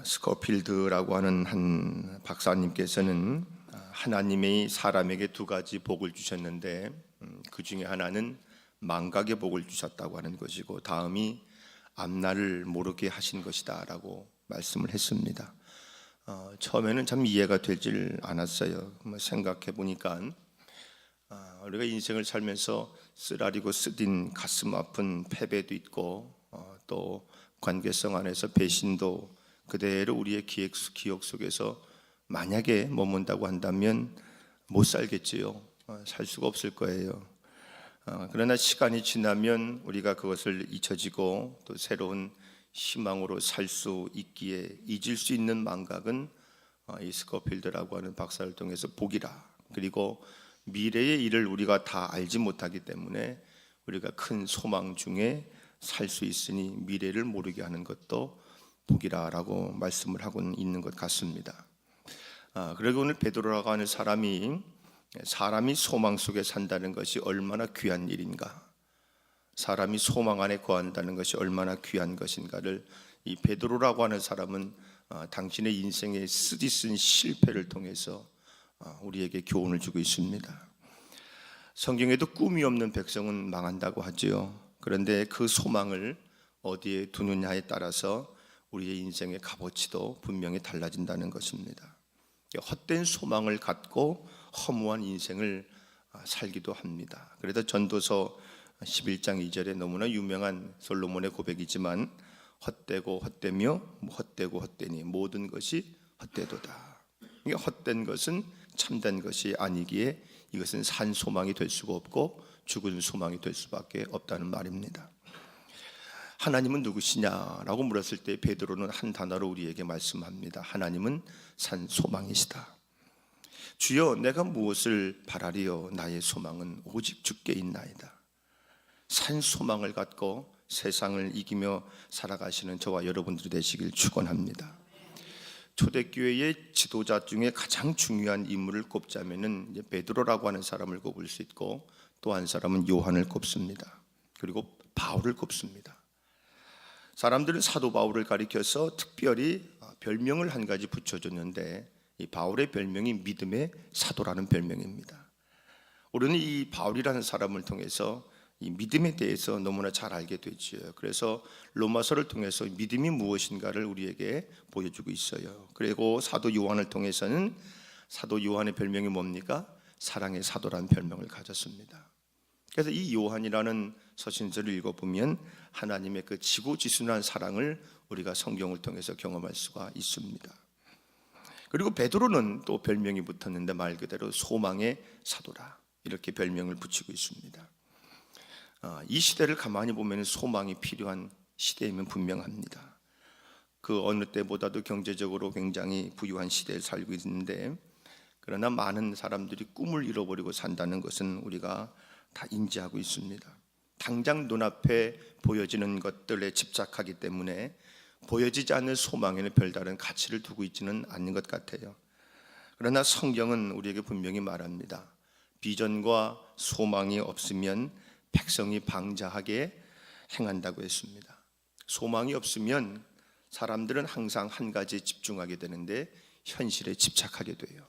스코필드라고 하는 한 박사님께서는 하나님이 사람에게 두 가지 복을 주셨는데 그 중에 하나는 망각의 복을 주셨다고 하는 것이고 다음이 앞날을 모르게 하신 것이다 라고 말씀을 했습니다. 처음에는 참 이해가 되질 않았어요. 생각해 보니까 우리가 인생을 살면서 쓰라리고 쓰딘 가슴 아픈 패배도 있고 또 관계성 안에서 배신도 그대로 우리의 기억 속에서 만약에 머문다고 한다면 못 살겠지요. 살 수가 없을 거예요. 그러나 시간이 지나면 우리가 그것을 잊혀지고 또 새로운 희망으로 살 수 있기에 잊을 수 있는 망각은 이 스코필드라고 하는 박사를 통해서 복이라. 그리고 미래의 일을 우리가 다 알지 못하기 때문에 우리가 큰 소망 중에 살 수 있으니 미래를 모르게 하는 것도 복이라라고 말씀을 하고 있는 것 같습니다. 그리고 오늘 베드로라고 하는 사람이 소망 속에 산다는 것이 얼마나 귀한 일인가, 사람이 소망 안에 거한다는 것이 얼마나 귀한 것인가를 이 베드로라고 하는 사람은 당신의 인생의 쓰디쓴 실패를 통해서 우리에게 교훈을 주고 있습니다. 성경에도 꿈이 없는 백성은 망한다고 하지요. 그런데 그 소망을 어디에 두느냐에 따라서 우리의 인생의 값어치도 분명히 달라진다는 것입니다. 헛된 소망을 갖고 허무한 인생을 살기도 합니다. 그래서 전도서 11장 2절에 너무나 유명한 솔로몬의 고백이지만 헛되고 헛되며 헛되고 헛되니 모든 것이 헛되도다. 헛된 것은 참된 것이 아니기에 이것은 산 소망이 될 수가 없고 죽은 소망이 될 수밖에 없다는 말입니다. 하나님은 누구시냐라고 물었을 때 베드로는 한 단어로 우리에게 말씀합니다. 하나님은 산 소망이시다. 주여 내가 무엇을 바라리요 나의 소망은 오직 주께 있나이다. 산 소망을 갖고 세상을 이기며 살아가시는 저와 여러분들이 되시길 축원합니다. 초대교회의 지도자 중에 가장 중요한 인물을 꼽자면은 베드로라고 하는 사람을 꼽을 수 있고 또 한 사람은 요한을 꼽습니다. 그리고 바울을 꼽습니다. 사람들은 사도 바울을 가리켜서 특별히 별명을 한 가지 붙여줬는데 이 바울의 별명이 믿음의 사도라는 별명입니다. 우리는 이 바울이라는 사람을 통해서 이 믿음에 대해서 너무나 잘 알게 되죠. 그래서 로마서를 통해서 믿음이 무엇인가를 우리에게 보여주고 있어요. 그리고 사도 요한을 통해서는 사도 요한의 별명이 뭡니까? 사랑의 사도라는 별명을 가졌습니다. 그래서 이 요한이라는 서신서를 읽어보면 하나님의 그 지고지순한 사랑을 우리가 성경을 통해서 경험할 수가 있습니다. 그리고 베드로는 또 별명이 붙었는데 말 그대로 소망의 사도라 이렇게 별명을 붙이고 있습니다. 이 시대를 가만히 보면 소망이 필요한 시대이면 분명합니다. 그 어느 때보다도 경제적으로 굉장히 부유한 시대에 살고 있는데 그러나 많은 사람들이 꿈을 잃어버리고 산다는 것은 우리가 다 인지하고 있습니다. 당장 눈앞에 보여지는 것들에 집착하기 때문에 보여지지 않는 소망에는 별다른 가치를 두고 있지는 않는 것 같아요. 그러나 성경은 우리에게 분명히 말합니다. 비전과 소망이 없으면 백성이 방자하게 행한다고 했습니다. 소망이 없으면 사람들은 항상 한 가지에 집중하게 되는데 현실에 집착하게 돼요.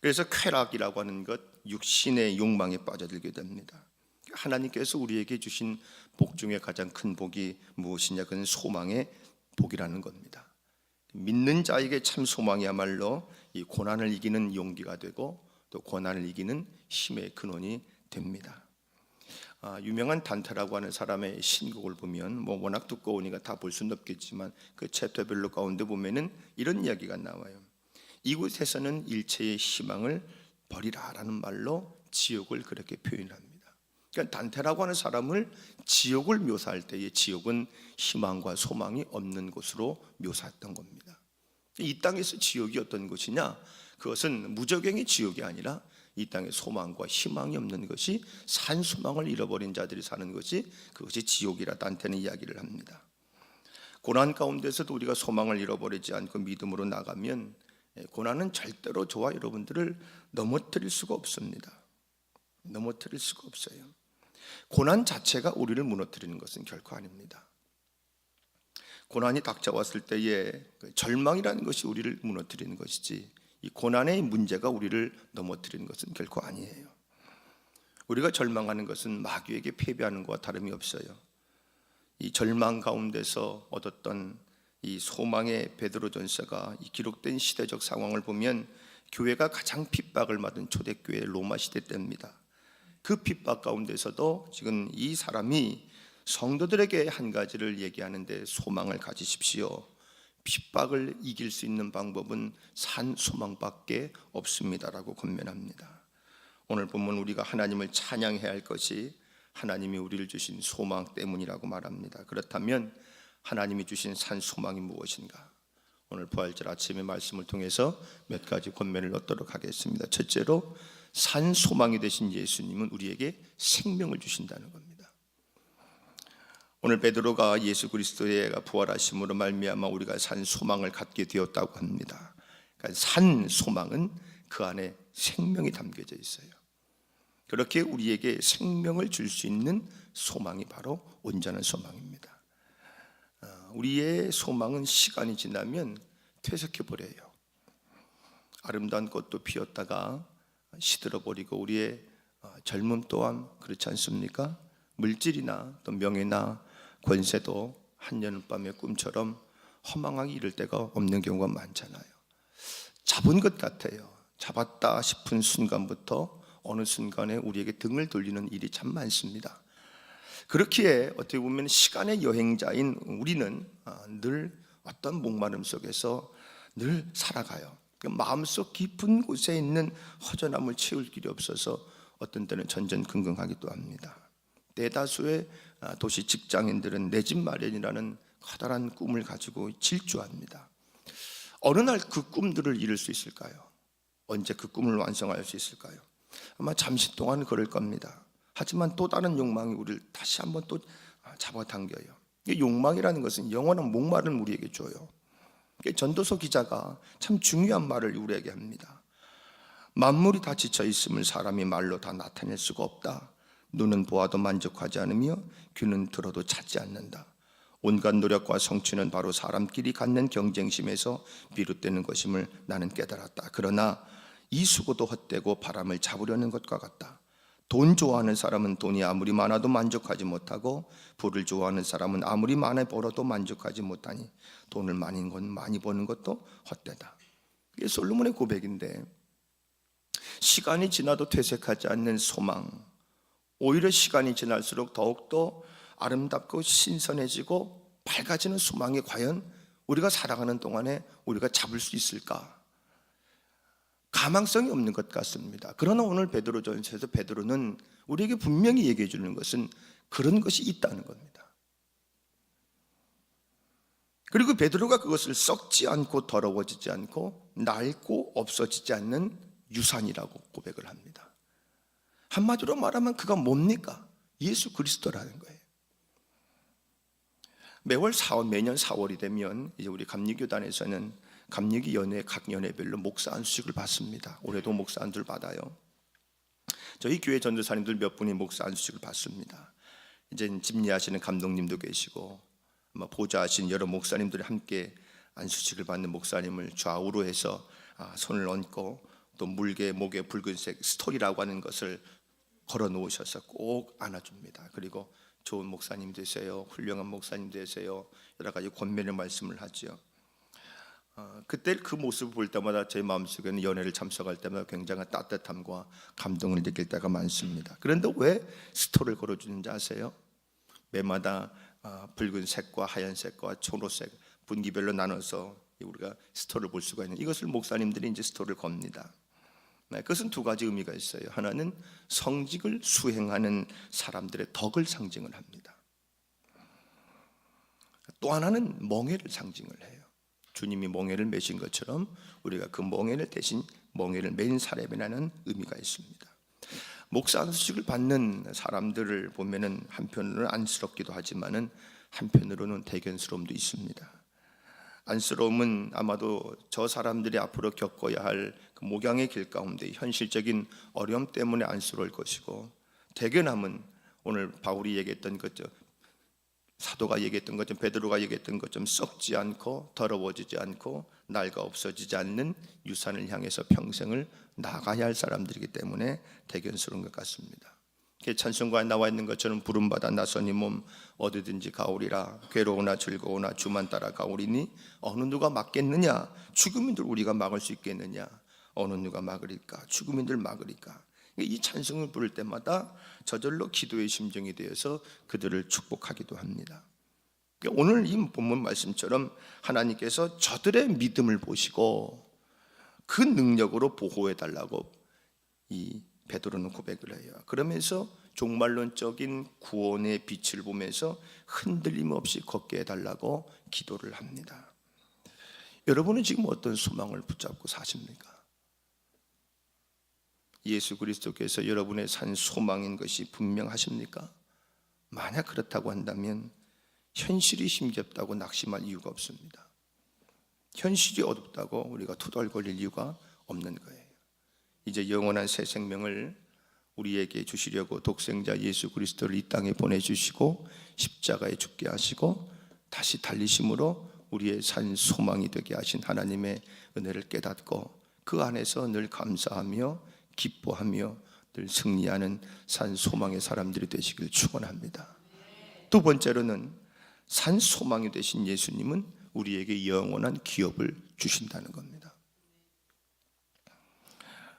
그래서 쾌락이라고 하는 것, 육신의 욕망에 빠져들게 됩니다. 하나님께서 우리에게 주신 복 중에 가장 큰 복이 무엇이냐? 그건 소망의 복이라는 겁니다. 믿는 자에게 참 소망이야말로 이 고난을 이기는 용기가 되고 또 고난을 이기는 힘의 근원이 됩니다. 유명한 단테라고 하는 사람의 신곡을 보면 워낙 두꺼우니까 다 볼 수는 없겠지만 그 챕터별로 가운데 보면은 이런 이야기가 나와요. 이곳에서는 일체의 희망을 버리라라는 말로 지옥을 그렇게 표현합니다. 그러니까 단테라고 하는 사람을 지옥을 묘사할 때의 지옥은 희망과 소망이 없는 곳으로 묘사했던 겁니다. 이 땅에서 지옥이 어떤 곳이냐? 그것은 무적행의 지옥이 아니라 이 땅에 소망과 희망이 없는 것이 산 소망을 잃어버린 자들이 사는 것이 그것이 지옥이라 단테는 이야기를 합니다. 고난 가운데서도 우리가 소망을 잃어버리지 않고 믿음으로 나가면 고난은 절대로 저와 여러분들을 넘어뜨릴 수가 없습니다. 넘어뜨릴 수가 없어요. 고난 자체가 우리를 무너뜨리는 것은 결코 아닙니다. 고난이 닥쳐왔을 때에 절망이라는 것이 우리를 무너뜨리는 것이지, 이 고난의 문제가 우리를 넘어뜨리는 것은 결코 아니에요. 우리가 절망하는 것은 마귀에게 패배하는 것과 다름이 없어요. 이 절망 가운데서 얻었던 이 소망의 베드로전서가 이 기록된 시대적 상황을 보면 교회가 가장 핍박을 받은 초대교회 로마 시대 때입니다. 그 핍박 가운데서도 지금 이 사람이 성도들에게 한 가지를 얘기하는데, 소망을 가지십시오. 핍박을 이길 수 있는 방법은 산 소망밖에 없습니다라고 권면합니다. 오늘 본문 우리가 하나님을 찬양해야 할 것이 하나님이 우리를 주신 소망 때문이라고 말합니다. 그렇다면 하나님이 주신 산 소망이 무엇인가? 오늘 부활절 아침의 말씀을 통해서 몇 가지 권면을 얻도록 하겠습니다. 첫째로, 산 소망이 되신 예수님은 우리에게 생명을 주신다는 겁니다. 오늘 베드로가 예수 그리스도의 부활하심으로 말미암아 우리가 산 소망을 갖게 되었다고 합니다. 그러니까 산 소망은 그 안에 생명이 담겨져 있어요. 그렇게 우리에게 생명을 줄 수 있는 소망이 바로 온전한 소망입니다. 우리의 소망은 시간이 지나면 퇴색해 버려요. 아름다운 꽃도 피었다가 시들어버리고, 우리의 젊음 또한 그렇지 않습니까? 물질이나 또 명예나 권세도 한여름밤의 꿈처럼 허망하게 이를 때가 없는 경우가 많잖아요. 잡은 것 같아요. 잡았다 싶은 순간부터 어느 순간에 우리에게 등을 돌리는 일이 참 많습니다. 그렇기에 어떻게 보면 시간의 여행자인 우리는 늘 어떤 목마름 속에서 늘 살아가요. 마음속 깊은 곳에 있는 허전함을 채울 길이 없어서 어떤 때는 전전긍긍하기도 합니다. 대다수의 도시 직장인들은 내 집 마련이라는 커다란 꿈을 가지고 질주합니다. 어느 날 그 꿈들을 이룰 수 있을까요? 언제 그 꿈을 완성할 수 있을까요? 아마 잠시 동안 그럴 겁니다. 하지만 또 다른 욕망이 우리를 다시 한번 또 잡아당겨요. 욕망이라는 것은 영원한 목마름을 우리에게 줘요. 전도서 기자가 참 중요한 말을 우리에게 합니다. 만물이 다 지쳐 있음을 사람이 말로 다 나타낼 수가 없다. 눈은 보아도 만족하지 않으며 귀는 들어도 찾지 않는다. 온갖 노력과 성취는 바로 사람끼리 갖는 경쟁심에서 비롯되는 것임을 나는 깨달았다. 그러나 이 수고도 헛되고 바람을 잡으려는 것과 같다. 돈 좋아하는 사람은 돈이 아무리 많아도 만족하지 못하고, 부를 좋아하는 사람은 아무리 많이 벌어도 만족하지 못하니 돈을 많이 버는 것도 헛되다. 이게 솔로몬의 고백인데, 시간이 지나도 퇴색하지 않는 소망, 오히려 시간이 지날수록 더욱더 아름답고 신선해지고 밝아지는 소망이 과연 우리가 살아가는 동안에 우리가 잡을 수 있을까? 가망성이 없는 것 같습니다. 그러나 오늘 베드로전서에서 베드로는 우리에게 분명히 얘기해 주는 것은 그런 것이 있다는 겁니다. 그리고 베드로가 그것을 썩지 않고 더러워지지 않고 낡고 없어지지 않는 유산이라고 고백을 합니다. 한마디로 말하면 그가 뭡니까? 예수 그리스도라는 거예요. 매년 4월이 되면 이제 우리 감리교단에서는 감리기 연회 각 연회별로 목사 안수식을 받습니다. 올해도 목사 안수를 받아요. 저희 교회 전도사님들 몇 분이 목사 안수식을 받습니다. 이제 집례하시는 감독님도 계시고 아마 보좌하신 여러 목사님들이 함께 안수식을 받는 목사님을 좌우로 해서 손을 얹고 또 물개 목에 붉은색 스토리라고 하는 것을 걸어 놓으셔서 꼭 안아줍니다. 그리고 좋은 목사님 되세요, 훌륭한 목사님 되세요, 여러 가지 권면의 말씀을 하죠. 그때 그 모습을 볼 때마다 제 마음속에는 연회를 참석할 때마다 굉장한 따뜻함과 감동을 느낄 때가 많습니다. 그런데 왜 스토리를 걸어주는지 아세요? 매마다 붉은색과 하얀색과 초록색 분기별로 나눠서 우리가 스토리를 볼 수가 있는, 이것을 목사님들이 이제 스토리를 겁니다. 그것은 두 가지 의미가 있어요. 하나는 성직을 수행하는 사람들의 덕을 상징을 합니다. 또 하나는 멍에를 상징을 해요. 주님이 멍에를 메신 것처럼 우리가 그 멍에를 대신 멍에를 맨 사람이라는 의미가 있습니다. 목사 안수식을 받는 사람들을 보면은 한편으로는 안쓰럽기도 하지만은 한편으로는 대견스러움도 있습니다. 안쓰러움은 아마도 저 사람들이 앞으로 겪어야 할 그 목양의 길 가운데 현실적인 어려움 때문에 안쓰러울 것이고, 대견함은 오늘 바울이 얘기했던 거죠. 사도가 얘기했던 것처럼, 베드로가 얘기했던 것처럼 썩지 않고 더러워지지 않고 낡아 없어지지 않는 유산을 향해서 평생을 나가야 할 사람들이기 때문에 대견스러운 것 같습니다. 찬송가에 나와 있는 것처럼 부름받아 나선 이 몸 어디든지 가오리라. 괴로우나 즐거우나 주만 따라 가오리니 어느 누가 막겠느냐. 죽음인들 우리가 막을 수 있겠느냐. 어느 누가 막으리까. 죽음인들 막으리까. 이 찬송을 부를 때마다 저절로 기도의 심정이 되어서 그들을 축복하기도 합니다. 오늘 이 본문 말씀처럼 하나님께서 저들의 믿음을 보시고 그 능력으로 보호해 달라고 이 베드로는 고백을 해요. 그러면서 종말론적인 구원의 빛을 보면서 흔들림 없이 걷게 해달라고 기도를 합니다. 여러분은 지금 어떤 소망을 붙잡고 사십니까? 예수 그리스도께서 여러분의 산 소망인 것이 분명하십니까? 만약 그렇다고 한다면 현실이 힘겹다고 낙심할 이유가 없습니다. 현실이 어둡다고 우리가 투덜거릴 이유가 없는 거예요. 이제 영원한 새 생명을 우리에게 주시려고 독생자 예수 그리스도를 이 땅에 보내주시고 십자가에 죽게 하시고 다시 달리심으로 우리의 산 소망이 되게 하신 하나님의 은혜를 깨닫고 그 안에서 늘 감사하며 기뻐하며 늘 승리하는 산 소망의 사람들이 되시길 축원합니다. 두 번째로는 산 소망이 되신 예수님은 우리에게 영원한 기업을 주신다는 겁니다.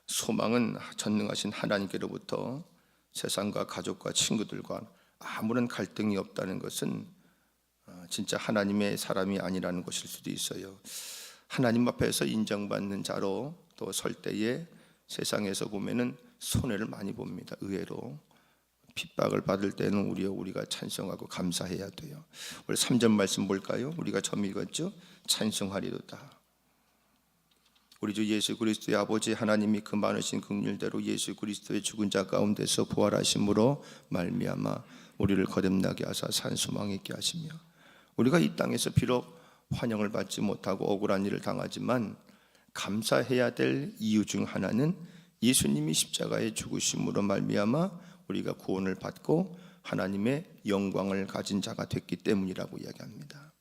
소망은 전능하신 하나님께로부터 세상과 가족과 친구들과 아무런 갈등이 없다는 것은 진짜 하나님의 사람이 아니라는 것일 수도 있어요. 하나님 앞에서 인정받는 자로 또 설 때에 세상에서 보면은 손해를 많이 봅니다. 의외로 핍박을 받을 때는 우리가 찬송하고 감사해야 돼요. 우리 3절 말씀 볼까요? 우리가 처음 읽었죠? 찬송하리로다. 우리 주 예수 그리스도의 아버지 하나님이 그 많으신 긍휼대로 예수 그리스도의 죽은 자 가운데서 부활하심으로 말미암아 우리를 거듭나게 하사 산 소망 있게 하시며 우리가 이 땅에서 비록 환영을 받지 못하고 억울한 일을 당하지만 감사해야 될 이유 중 하나는 예수님이 십자가에 죽으심으로 말미암아 우리가 구원을 받고 하나님의 영광을 가진 자가 됐기 때문이라고 이야기합니다.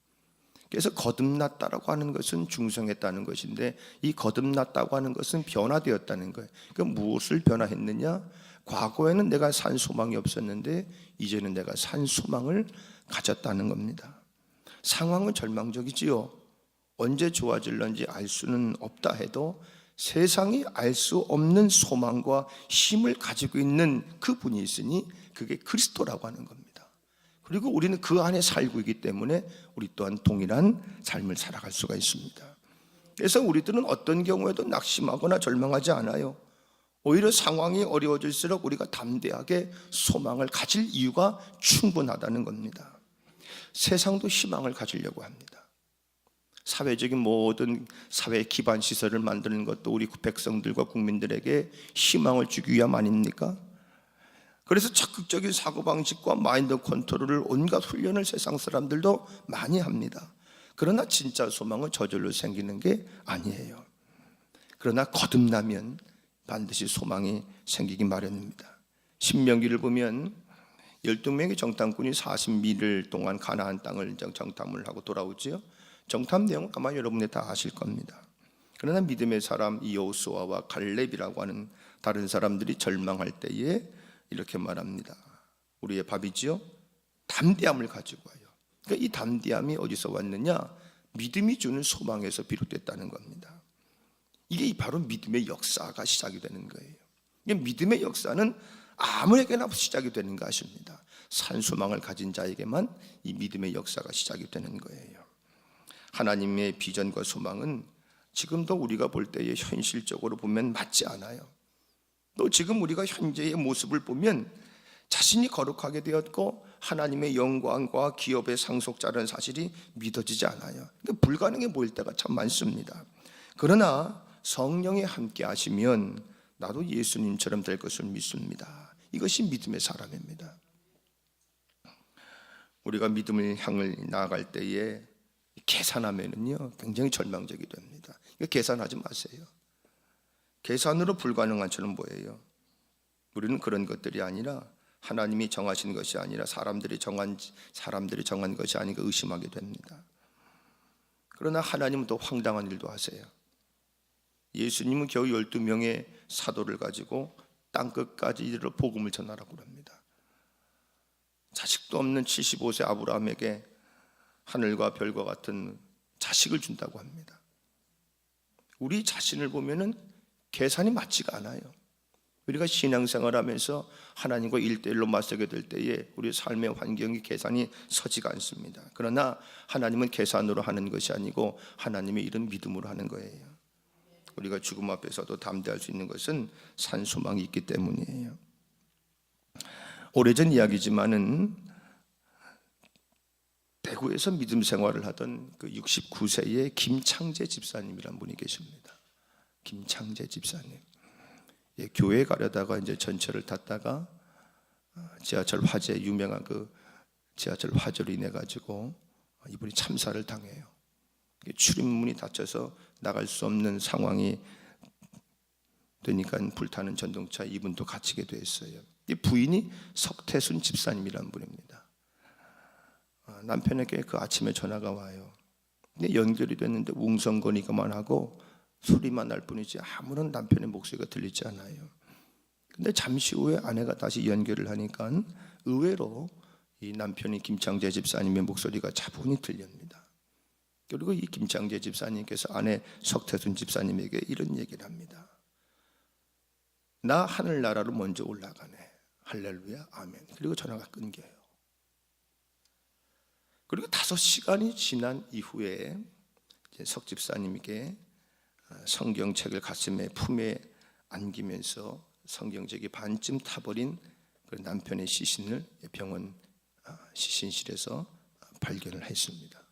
그래서 거듭났다라고 하는 것은 중성했다는 것인데 이 거듭났다고 하는 것은 변화되었다는 거예요. 그러니까 무엇을 변화했느냐? 과거에는 내가 산 소망이 없었는데 이제는 내가 산 소망을 가졌다는 겁니다. 상황은 절망적이지요. 언제 좋아질런지 알 수는 없다 해도 세상이 알 수 없는 소망과 힘을 가지고 있는 그분이 있으니 그게 그리스도라고 하는 겁니다. 그리고 우리는 그 안에 살고 있기 때문에 우리 또한 동일한 삶을 살아갈 수가 있습니다. 그래서 우리들은 어떤 경우에도 낙심하거나 절망하지 않아요. 오히려 상황이 어려워질수록 우리가 담대하게 소망을 가질 이유가 충분하다는 겁니다. 세상도 희망을 가지려고 합니다. 사회적인 모든 사회 기반 시설을 만드는 것도 우리 백성들과 국민들에게 희망을 주기 위함 아닙니까? 그래서 적극적인 사고방식과 마인드 컨트롤을 온갖 훈련을 세상 사람들도 많이 합니다. 그러나 진짜 소망은 저절로 생기는 게 아니에요. 그러나 거듭나면 반드시 소망이 생기기 마련입니다. 신명기를 보면 12명의 정탐꾼이 40미를 동안 가나안 땅을 정탐을 하고 돌아오지요. 정탐 내용은 아마 여러분이 다 아실 겁니다. 그러나 믿음의 사람 여호수아와 갈렙이라고 하는 다른 사람들이 절망할 때에 이렇게 말합니다. 우리의 밥이지요? 담대함을 가지고 와요. 그러니까 이 담대함이 어디서 왔느냐? 믿음이 주는 소망에서 비롯됐다는 겁니다. 이게 바로 믿음의 역사가 시작이 되는 거예요. 믿음의 역사는 아무에게나 시작이 되는 거 아십니다. 산 소망을 가진 자에게만 이 믿음의 역사가 시작이 되는 거예요. 하나님의 비전과 소망은 지금도 우리가 볼 때에 현실적으로 보면 맞지 않아요. 또 지금 우리가 현재의 모습을 보면 자신이 거룩하게 되었고 하나님의 영광과 기업의 상속자라는 사실이 믿어지지 않아요. 그러니까 불가능해 보일 때가 참 많습니다. 그러나 성령이 함께 하시면 나도 예수님처럼 될 것을 믿습니다. 이것이 믿음의 사람입니다. 우리가 믿음을 향을 나아갈 때에 계산하면은요 굉장히 절망적이 됩니다. 계산하지 마세요. 계산으로 불가능한 것은 뭐예요? 우리는 그런 것들이 아니라 하나님이 정하신 것이 아니라 사람들이 정한 것이 아닌가 의심하게 됩니다. 그러나 하나님은 또 황당한 일도 하세요. 예수님은 겨우 12명의 사도를 가지고 땅끝까지 이르러 복음을 전하라고 합니다. 자식도 없는 75세 아브라함에게 하늘과 별과 같은 자식을 준다고 합니다. 우리 자신을 보면은 계산이 맞지가 않아요. 우리가 신앙생활하면서 하나님과 1대1로 맞서게 될 때에 우리 삶의 환경이 계산이 서지가 않습니다. 그러나 하나님은 계산으로 하는 것이 아니고 하나님의 일은 믿음으로 하는 거예요. 우리가 죽음 앞에서도 담대할 수 있는 것은 산소망이 있기 때문이에요. 오래전 이야기지만은 대구에서 믿음 생활을 하던 그 69세의 김창재 집사님이라는 분이 계십니다. 김창재 집사님. 예, 교회 가려다가 이제 전철을 탔다가 지하철 화재, 유명한 그 지하철 화재로 인해 가지고 이분이 참사를 당해요. 출입문이 닫혀서 나갈 수 없는 상황이 되니까 불타는 전동차 이분도 갇히게 됐어요. 이 부인이 석태순 집사님이라는 분입니다. 남편에게 그 아침에 전화가 와요. 근데 연결이 됐는데 웅성거리기만 하고 소리만 날 뿐이지 아무런 남편의 목소리가 들리지 않아요. 근데 잠시 후에 아내가 다시 연결을 하니까 의외로 이 남편이 김창재 집사님의 목소리가 차분히 들립니다. 그리고 이 김창재 집사님께서 아내 석태순 집사님에게 이런 얘기를 합니다. 나 하늘나라로 먼저 올라가네. 할렐루야, 아멘. 그리고 전화가 끊겨요. 그리고 5시간이 지난 이후에 석 집사님에게 성경책을 가슴에 품에 안기면서 성경책이 반쯤 타버린 그 남편의 시신을 병원 시신실에서 발견을 했습니다.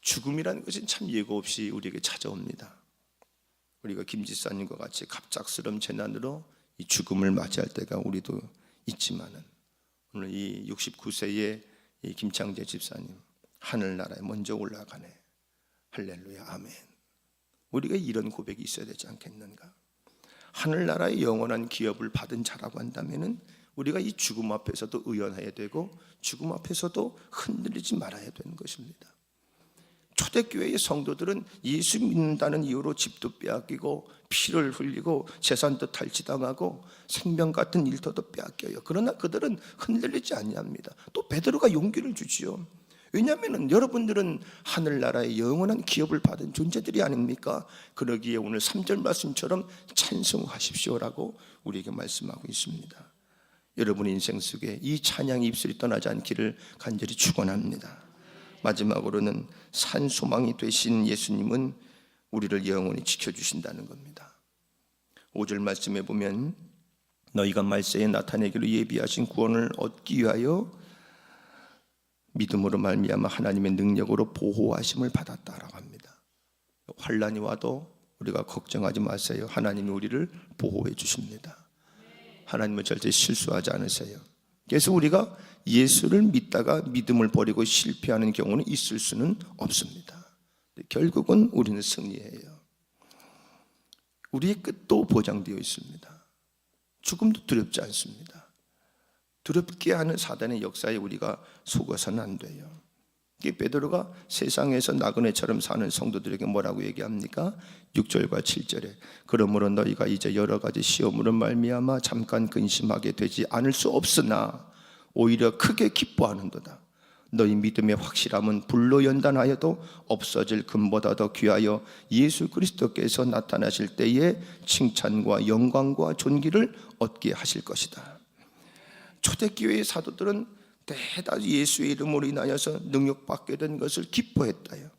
죽음이라는 것은 참 예고 없이 우리에게 찾아옵니다. 우리가 김 집사님과 같이 갑작스러운 재난으로 이 죽음을 맞이할 때가 우리도 있지만은 오늘 이 69세의 이 김창재 집사님 하늘나라에 먼저 올라가네. 할렐루야, 아멘. 우리가 이런 고백이 있어야 되지 않겠는가? 하늘나라의 영원한 기업을 받은 자라고 한다면은 우리가 이 죽음 앞에서도 의연해야 되고 죽음 앞에서도 흔들리지 말아야 되는 것입니다. 초대교회의 성도들은 예수 믿는다는 이유로 집도 빼앗기고 피를 흘리고 재산도 탈취당하고 생명 같은 일터도 빼앗겨요. 그러나 그들은 흔들리지 아니합니다. 또 베드로가 용기를 주지요. 왜냐하면 여러분들은 하늘나라의 영원한 기업을 받은 존재들이 아닙니까? 그러기에 오늘 3절 말씀처럼 찬송하십시오라고 우리에게 말씀하고 있습니다. 여러분의 인생 속에 이 찬양의 입술이 떠나지 않기를 간절히 축원합니다. 마지막으로는 산소망이 되신 예수님은 우리를 영원히 지켜주신다는 겁니다. 5절 말씀에 보면 너희가 말세에 나타내기로 예비하신 구원을 얻기 위하여 믿음으로 말미암아 하나님의 능력으로 보호하심을 받았다라고 합니다. 환난이 와도 우리가 걱정하지 마세요. 하나님이 우리를 보호해 주십니다. 하나님은 절대 실수하지 않으세요. 그래서 우리가 예수를 믿다가 믿음을 버리고 실패하는 경우는 있을 수는 없습니다. 결국은 우리는 승리해요. 우리의 끝도 보장되어 있습니다. 죽음도 두렵지 않습니다. 두렵게 하는 사단의 역사에 우리가 속아서는 안 돼요. 베드로가 세상에서 나그네처럼 사는 성도들에게 뭐라고 얘기합니까? 6절과 7절에 그러므로 너희가 이제 여러 가지 시험으로 말미암아 잠깐 근심하게 되지 않을 수 없으나 오히려 크게 기뻐하는도다. 너희 믿음의 확실함은 불로 연단하여도 없어질 금보다 더 귀하여 예수 그리스도께서 나타나실 때에 칭찬과 영광과 존귀를 얻게 하실 것이다. 초대교회의 사도들은 대다수 예수의 이름으로 인하여서 능력받게 된 것을 기뻐했다요.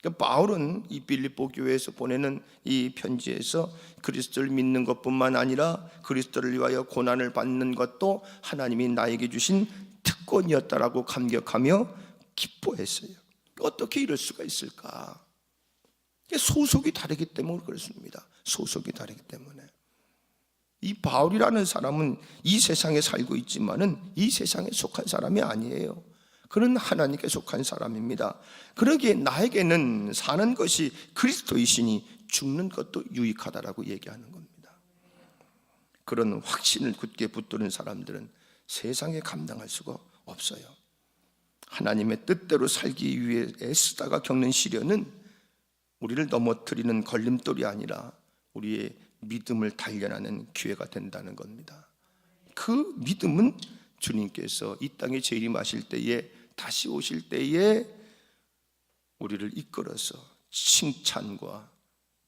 그러니까 바울은 이 빌립보 교회에서 보내는 이 편지에서 그리스도를 믿는 것뿐만 아니라 그리스도를 위하여 고난을 받는 것도 하나님이 나에게 주신 특권이었다라고 감격하며 기뻐했어요. 어떻게 이럴 수가 있을까? 소속이 다르기 때문에 그렇습니다. 소속이 다르기 때문에. 이 바울이라는 사람은 이 세상에 살고 있지만은 이 세상에 속한 사람이 아니에요. 그는 하나님께 속한 사람입니다. 그러기에 나에게는 사는 것이 그리스도이시니 죽는 것도 유익하다라고 얘기하는 겁니다. 그런 확신을 굳게 붙드는 사람들은 세상에 감당할 수가 없어요. 하나님의 뜻대로 살기 위해 애쓰다가 겪는 시련은 우리를 넘어뜨리는 걸림돌이 아니라 우리의 믿음을 단련하는 기회가 된다는 겁니다. 그 믿음은 주님께서 이 땅에 재림하실 때에, 다시 오실 때에 우리를 이끌어서 칭찬과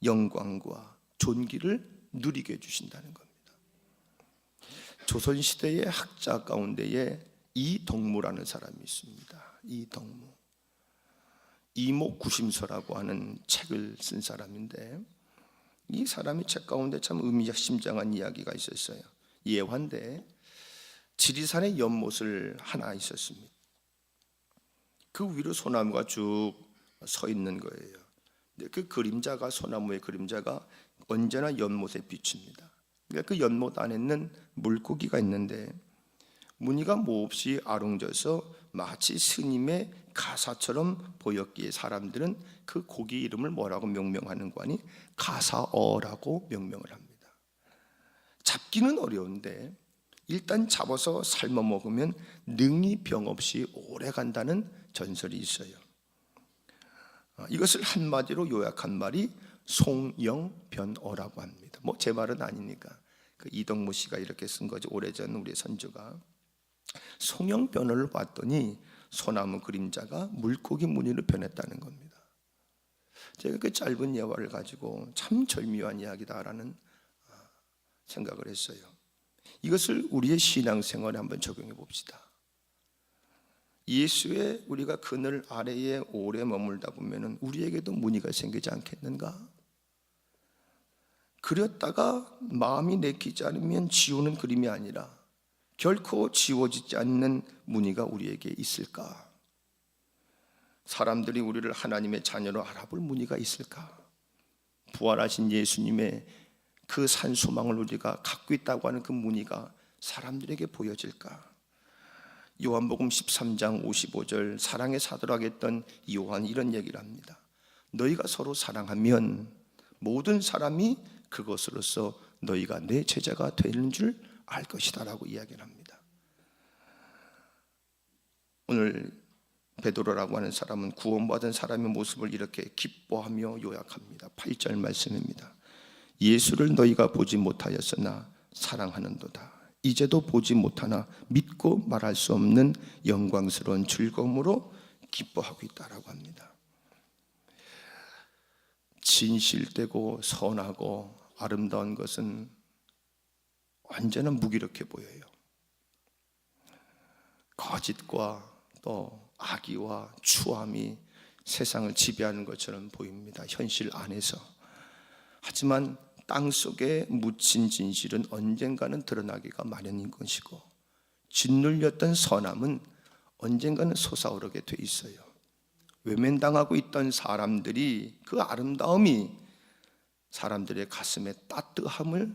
영광과 존귀를 누리게 해주신다는 겁니다. 조선시대의 학자 가운데에 이덕무라는 사람이 있습니다. 이덕무, 이목구심서라고 하는 책을 쓴 사람인데, 이 사람이 책 가운데 참 의미심장한 이야기가 있었어요. 예환대 지리산의 연못을 하나 있었습니다. 그 위로 소나무가 쭉 서 있는 거예요. 근데 그 그림자가, 소나무의 그림자가 언제나 연못에 비칩니다. 그러니까 그 연못 안에는 물고기가 있는데 무늬가 몹시 아롱져서 마치 스님의 가사처럼 보였기에 사람들은 그 고기 이름을 뭐라고 명명하는 거 아니? 가사어라고 명명을 합니다. 잡기는 어려운데 일단 잡아서 삶아 먹으면 능이 병 없이 오래 간다는 전설이 있어요. 이것을 한마디로 요약한 말이 송영변어라고 합니다. 뭐 제 말은 아니니까 그 이덕무 씨가 이렇게 쓴 거죠. 오래전 우리의 선조가. 송영변어를 봤더니 소나무 그림자가 물고기 무늬로 변했다는 겁니다. 제가 그 짧은 예화를 가지고 참 절묘한 이야기다라는 생각을 했어요. 이것을 우리의 신앙생활에 한번 적용해 봅시다. 예수의 우리가 그늘 아래에 오래 머물다 보면 우리에게도 무늬가 생기지 않겠는가? 그렸다가 마음이 내키지 않으면 지우는 그림이 아니라 결코 지워지지 않는 무늬가 우리에게 있을까? 사람들이 우리를 하나님의 자녀로 알아볼 무늬가 있을까? 부활하신 예수님의 그 산소망을 우리가 갖고 있다고 하는 그 무늬가 사람들에게 보여질까? 요한복음 13장 55절 사랑의 사도라고 했던 요한이 이런 얘기를 합니다. 너희가 서로 사랑하면 모든 사람이 그것으로서 너희가 내 제자가 되는 줄 알 것이다 라고 이야기를 합니다. 오늘 베드로라고 하는 사람은 구원받은 사람의 모습을 이렇게 기뻐하며 요약합니다. 8절 말씀입니다. 예수를 너희가 보지 못하였으나 사랑하는도다. 이제도 보지 못하나 믿고 말할 수 없는 영광스러운 즐거움으로 기뻐하고 있다라고 합니다. 진실되고 선하고 아름다운 것은 언제나 무기력해 보여요. 거짓과 또 악의와 추함이 세상을 지배하는 것처럼 보입니다. 현실 안에서. 하지만 땅속에 묻힌 진실은 언젠가는 드러나기가 마련인 것이고 짓눌렸던 선함은 언젠가는 솟아오르게 돼 있어요. 외면당하고 있던 사람들이 그 아름다움이 사람들의 가슴에 따뜻함을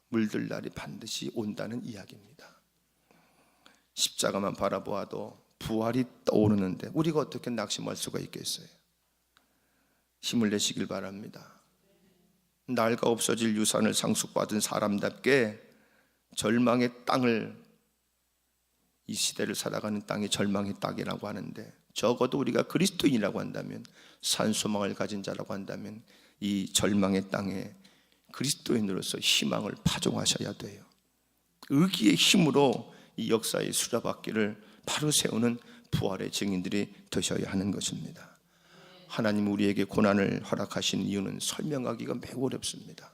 물들 날이 반드시 온다는 이야기입니다. 십자가만 바라보아도 부활이 떠오르는데 우리가 어떻게 낙심할 수가 있겠어요? 힘을 내시길 바랍니다. 날가 없어질 유산을 상속받은 사람답게 절망의 땅을, 이 시대를 살아가는 땅이 절망의 땅이라고 하는데 적어도 우리가 그리스도인이라고 한다면, 산소망을 가진 자라고 한다면 이 절망의 땅에 그리스도인으로서 희망을 파종하셔야 돼요. 의기의 힘으로 이 역사의 수레바퀴를 바로 세우는 부활의 증인들이 되셔야 하는 것입니다. 하나님 우리에게 고난을 허락하신 이유는 설명하기가 매우 어렵습니다.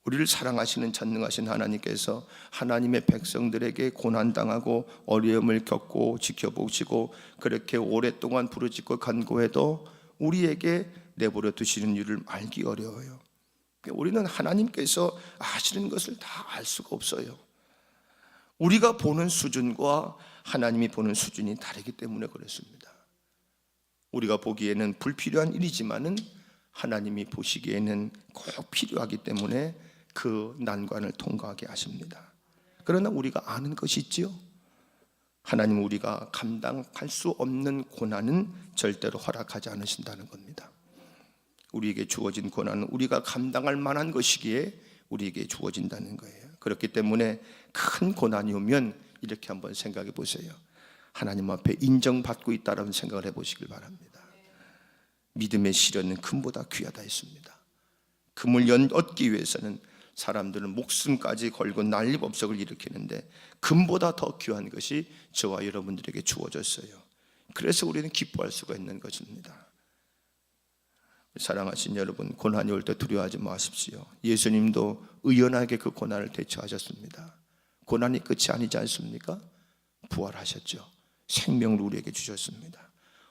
우리를 사랑하시는 전능하신 하나님께서 하나님의 백성들에게 고난당하고 어려움을 겪고 지켜보시고 그렇게 오랫동안 부르짖고 간구해도 우리에게 내버려 두시는 이유를 알기 어려워요. 우리는 하나님께서 아시는 것을 다 알 수가 없어요. 우리가 보는 수준과 하나님이 보는 수준이 다르기 때문에 그렇습니다. 우리가 보기에는 불필요한 일이지만은 하나님이 보시기에는 꼭 필요하기 때문에 그 난관을 통과하게 하십니다. 그러나 우리가 아는 것이 있지요. 하나님은 우리가 감당할 수 없는 고난은 절대로 허락하지 않으신다는 겁니다. 우리에게 주어진 고난은 우리가 감당할 만한 것이기에 우리에게 주어진다는 거예요. 그렇기 때문에 큰 고난이 오면 이렇게 한번 생각해 보세요. 하나님 앞에 인정받고 있다라는 생각을 해보시길 바랍니다. 믿음의 시련은 금보다 귀하다 했습니다. 금을 얻기 위해서는 사람들은 목숨까지 걸고 난리법석을 일으키는데 금보다 더 귀한 것이 저와 여러분들에게 주어졌어요. 그래서 우리는 기뻐할 수가 있는 것입니다. 사랑하신 여러분, 고난이 올 때 두려워하지 마십시오. 예수님도 의연하게 그 고난을 대처하셨습니다. 고난이 끝이 아니지 않습니까? 부활하셨죠. 생명을 우리에게 주셨습니다.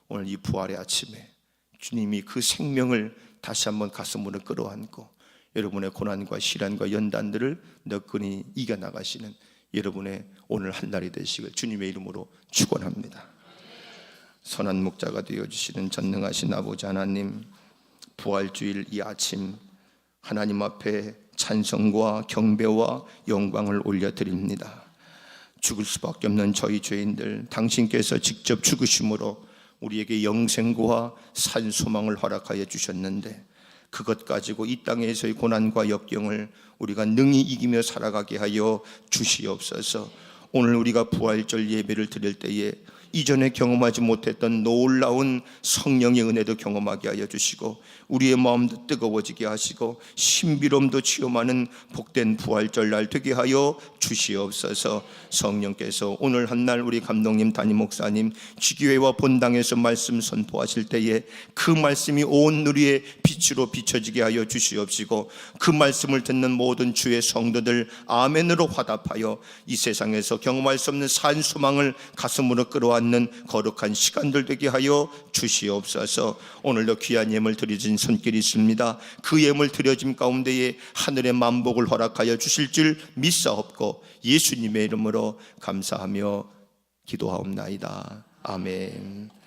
오늘 이 부활의 아침에 주님이 그 생명을 다시 한번 가슴으로 끌어안고 여러분의 고난과 시련과 연단들을 너끈히 이겨나가시는 여러분의 오늘 한 날이 되시길 주님의 이름으로 축원합니다. 선한 목자가 되어주시는 전능하신 아버지 하나님, 부활주일 이 아침 하나님 앞에 찬송과 경배와 영광을 올려드립니다. 죽을 수밖에 없는 저희 죄인들, 당신께서 직접 죽으심으로 우리에게 영생과 산 소망을 허락하여 주셨는데 그것 가지고 이 땅에서의 고난과 역경을 우리가 능히 이기며 살아가게 하여 주시옵소서. 오늘 우리가 부활절 예배를 드릴 때에 이전에 경험하지 못했던 놀라운 성령의 은혜도 경험하게 하여 주시고 우리의 마음도 뜨거워지게 하시고 신비로움도 체험하는 복된 부활절 날 되게 하여 주시옵소서. 성령께서 오늘 한날 우리 감독님, 담임 목사님, 지교회와 본당에서 말씀 선포하실 때에 그 말씀이 온 누리의 빛으로 비춰지게 하여 주시옵시고 그 말씀을 듣는 모든 주의 성도들 아멘으로 화답하여 이 세상에서 경험할 수 없는 산 소망을 가슴으로 끌어안는 거룩한 시간들 되게 하여 주시옵소서. 오늘도 귀한 예물 드려진 손길이 있습니다. 그 예물 드려짐 가운데에 하늘의 만복을 허락하여 주실 줄 믿사옵고 예수님의 이름으로 감사하며 기도하옵나이다. 아멘.